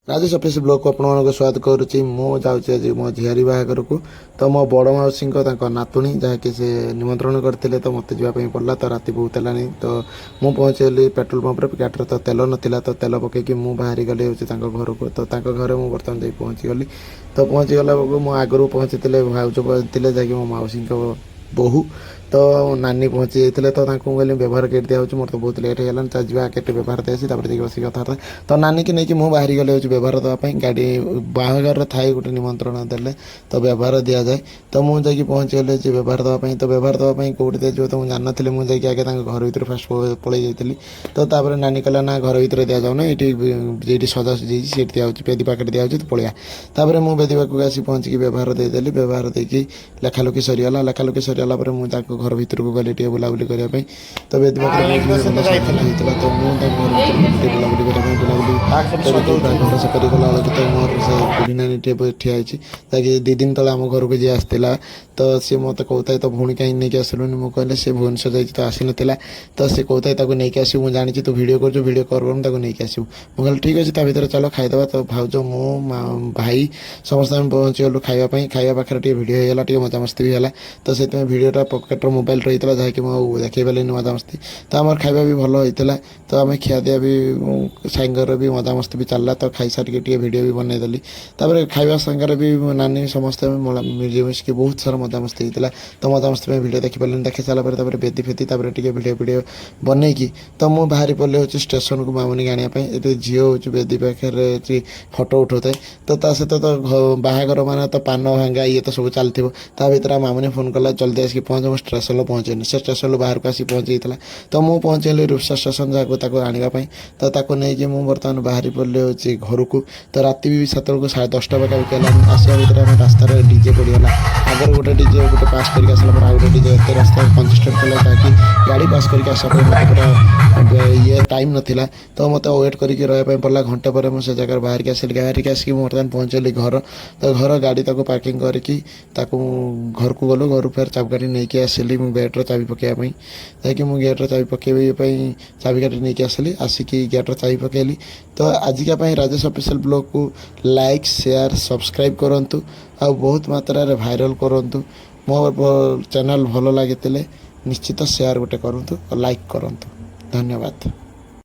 Rajesh office blog को आपण स्वागत करुच्ची मु जाऊँगी आज मो झियारी बाहागर को तो मो बड़ मौसी नातुणी जहाँकि से निमंत्रण करते तो मत जावाई पड़ा तो राति बहुत है तो मुझे पहुँचली पेट्रोल पंप गाड़ी तो तेल नाला तो तेल पकईकि मुझे बाहरी गली हूँ घर को तो घरे मुझे बर्तमान जा पहुँचीगली तो पहुँचीगला मो आगु पहुँची भाज पहुँचते जहाँकि मो मौसी बोहू तो नानी पहुँची जाते तो कहली व्यवहार गेट दिया मोर तो बहुत लेट होगा चार्जा केटे व्यवहार दिए देखिए बस कथा तो नानी की नहीं मुझे बाहरी गले व्यवहार देवाई गाड़ी बाहागर थाए गोटे निमंत्रण देले तो व्यवहार दि जाए तो मुझे जाकि पहुँची गली व्यवहार देवाई तो व्यवहार देवाई कौटी दिया तो मुझे जानी मुझे आगे घर भर फास्ट पलि जाती तो नानी कहला ना घर भर दि जाऊना ये सजा सजी सी दिया बेदी पाखे दिया तो पलिया मुझे बेदी पाक आसी पहुँचिकी व्यवहार देदेली व्यवहार देकी लेखालेखी सरीगला लेखालेखी सरीगला मुझे घर भर को गली टे बुलाबुली करने तो बेदी पाखे तो मुझे घर बुलाबुली घर से करगला तो मोर से बुढ़ी नानी ठिया जहाँकि 2 दिन तले आम घर को जी आसला तो सी मत कहता है तो भूणी कहीं नहीं आसलुनि मुझे कहले सी भुवनेश्वर जाइए तो आसी नाला तो सी कहता है नहीं आसू मुझे जानी तू भिड कर भिड कर नहीं आसू मुझे ठीक अच्छे ता भर चलो खाईदे तो भाज मो भाई समस्त पहुँची गलु खावाई खावा पाखे भिड होगा मजामस्ती भी है तो से भिडटा पकेट्रे मोबाइल रही है जहाँकि मुझे देखी पारे मजामस्ती तो आम खावा भी भल होता तो आम खियादिया भी सांगर भी मजामस्ती भी चलला तो खाई सारिक भिड भी बनईदेली खावा सांगे भी नानी समस्त मिलमिशि बहुत सारा मजामस्ती होता तो मजामस्ती भिड देखिपारे देखी सारापर बेदी फेदी भिड भिड बनईकी तो मुझे बाहरी पड़े हूँ स्टेशन को मामुनी आने झील हूँ बेदी पाखे फटो उठाए तो सहित तो बाहागर मान तो पान भांगा ये तो सब चलती भर मामुनी फोन कला जल्दी आसिक पहुँच मुझे स्टेशन पहुँचेनि से स्टेशन बाहर को आसी पहुँची तो मुझे पहुँचली रूपसा स्टेशन जहाँ आने तो नहीं मुझे बर्तमान बाहरी पड़े हूँ घर को तो राति भी सात 10:30 पाखापाखि है आसा भर आम रास्त डीजे पड़गला आगर गोटे डीजे गोटे पास करके आसला पर आउ गोटे डीजे एत रास्ता कंजेस्टेड कला ताकि गाड़ी पास करके आसा पूरा ये टाइम नाला तो मत वेट करके रहा पड़ा घंटे पर मुझे जगह बाहर के आसली बाहर के आसिक बर्तमान पहुँचली घर तो घर गाड़ी पार्किंग करके घर को गलु घर फिर चाबिकाठी नहीं आसली मो गेट्र चाबी पकड़ाई जहाँकि मुझे गेट्र चाबी पकड़ाई चाबिकाठी नहीं आसली आसिक गेट्र चाबी पकड़ली तो आजिका राजेश ऑफिशियल ब्लॉग को लाइक शेयर सब्सक्राइब करूँ आ बहुत मात्रा भाइराल करूँ मो चैनल भल लगी निश्चित शेयर गोटे करूँ और लाइक करूँ धन्यवाद।